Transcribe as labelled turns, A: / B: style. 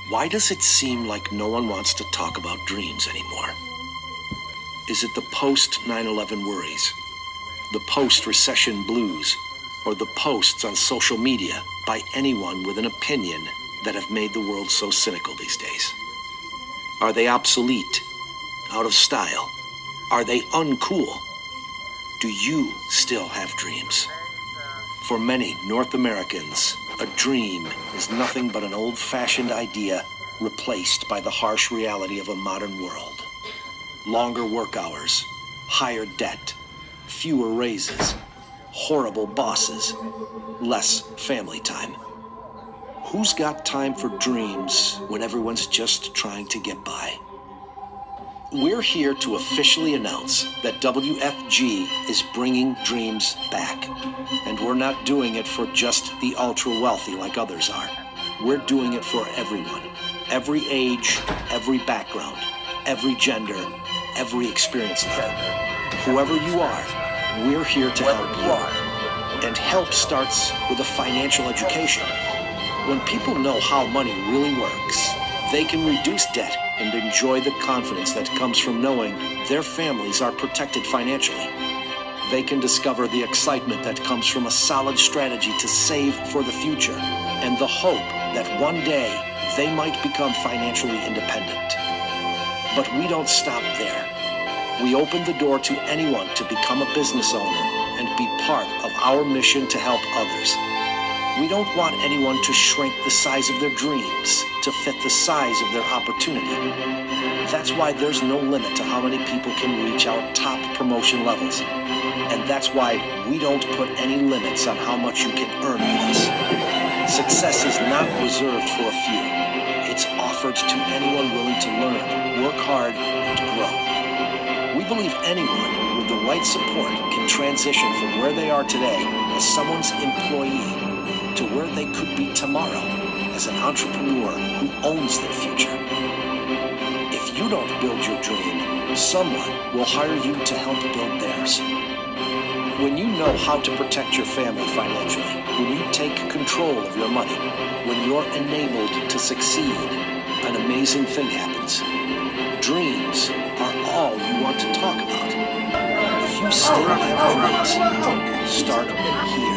A: Why does it seem like no one wants to talk about dreams anymore? Is it the post-9/11 worries, the post-recession blues, or the posts on social media by anyone with an opinion that have made the world so cynical these days? Are they obsolete, out of style? Are they uncool? Do you still have dreams? For many North Americans, a dream is nothing but an old-fashioned idea replaced by the harsh reality of a modern world. Longer work hours, higher debt, fewer raises, horrible bosses, less family time. Who's got time for dreams when everyone's just trying to get by? We're here to officially announce that WFG is bringing dreams back. And we're not doing it for just the ultra-wealthy like others are. We're doing it for everyone. Every age, every background, every gender, every experience level. Whoever you are, we're here to help you. And help starts with a financial education. When people know how money really works, they can reduce debt and enjoy the confidence that comes from knowing their families are protected financially. They can discover the excitement that comes from a solid strategy to save for the future and the hope that one day they might become financially independent. But we don't stop there. We open the door to anyone to become a business owner and be part of our mission to help others. We don't want anyone to shrink the size of their dreams to fit the size of their opportunity. That's why there's no limit to how many people can reach our top promotion levels. And that's why we don't put any limits on how much you can earn with us. Success is not reserved for a few. It's offered to anyone willing to learn, work hard, and grow. We believe anyone with the right support can transition from where they are today as someone's employee to where they could be tomorrow as an entrepreneur who owns their future. If you don't build your dream, someone will hire you to help build theirs. When you know how to protect your family financially, when you take control of your money, when you're enabled to succeed, an amazing thing happens. Dreams are all you want to talk about. If you still have dreams, start here.